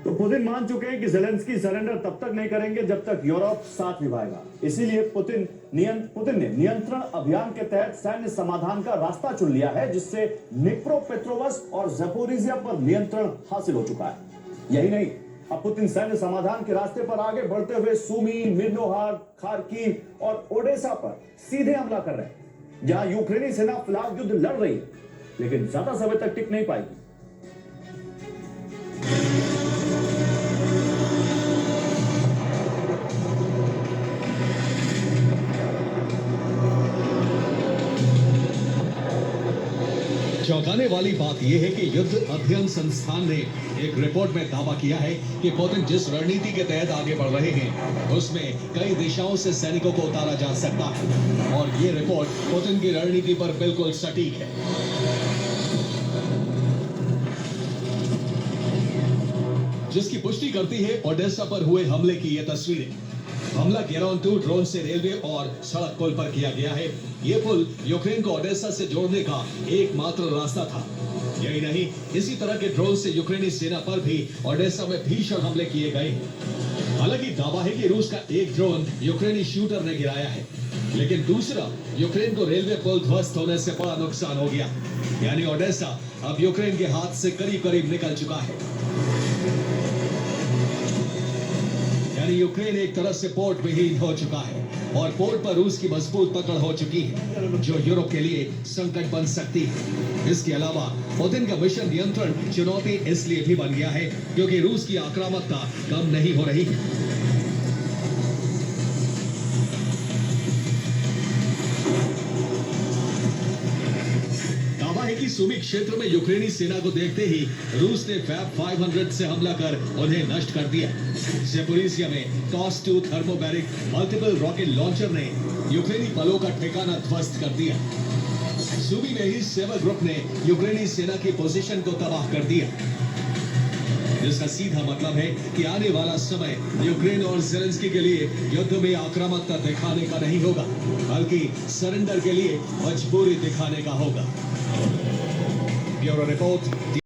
तो पुतिन मान चुके हैं कि ज़ेलेंस्की सरेंडर तब तक नहीं करेंगे जब तक यूरोप साथ निभाएगा। इसीलिए पुतिन ने नियंत्रण अभियान के तहत सैन्य समाधान का रास्ता चुन लिया है, जिससे निप्रोपेट्रोवस्क और ज़पोरिज़िया पर नियंत्रण हासिल हो चुका है। यही नहीं, अब पुतिन सैन्य समाधान के रास्ते पर आगे बढ़ते हुए सुमी, मिर्नोहार, खार्किव और ओडेसा पर सीधे हमला कर रहे हैं, जहां यूक्रेनी सेना फिलहाल युद्ध लड़ रही है, लेकिन ज्यादा समय तक टिक नहीं पाएगी। चौंकाने वाली बात यह है कि युद्ध अध्ययन संस्थान ने एक रिपोर्ट में दावा किया है कि पुतिन जिस रणनीति के तहत आगे बढ़ रहे हैं उसमें कई दिशाओं से सैनिकों को उतारा जा सकता है और ये रिपोर्ट पुतिन की रणनीति पर बिल्कुल सटीक है। जिसकी पुष्टि करती है ओडेसा पर हुए हमले की ये तस्वीरें। हमला गेरान-2 ड्रोन से रेलवे और सड़क पुल पर किया गया है। ये पुल यूक्रेन को ओडेसा से जोड़ने का एकमात्र रास्ता था। यही नहीं, इसी तरह के ड्रोन से यूक्रेनी सेना पर भी ओडेसा में भीषण हमले किए गए। हालांकि दावा है कि रूस का एक ड्रोन यूक्रेनी शूटर ने गिराया है, लेकिन दूसरा यूक्रेन को रेलवे पुल ध्वस्त होने से बड़ा नुकसान हो गया। यानी ओडेसा अब यूक्रेन के हाथ से करीब करीब निकल चुका है। यानी यूक्रेन एक तरह से पोर्ट विहीन हो चुका है और पोर्ट पर रूस की मजबूत पकड़ हो चुकी है, जो यूरोप के लिए संकट बन सकती है। इसके अलावा पुतिन का मिशन नियंत्रण चुनौती इसलिए भी बन गया है क्योंकि रूस की आक्रामकता कम नहीं हो रही। कि सुमी क्षेत्र में यूक्रेनी सेना को देखते ही रूस ने फैब 500 से हमला कर उन्हें नष्ट कर दिया। ज़पोरिज़िया में टॉस-2 थर्मोबैरिक मल्टीपल रॉकेट लॉन्चर ने यूक्रेनी बलों का ठिकाना ध्वस्त कर दिया। सुमी में ही सेवर ग्रुप ने यूक्रेनी सेना की पोजीशन को तबाह कर दिया, जिसका सीधा मतलब है कि आने वाला समय यूक्रेन और ज़ेलेंस्की के लिए युद्ध में आक्रामकता दिखाने का नहीं होगा, बल्कि सरेंडर के लिए मजबूरी दिखाने का होगा। Bureau report.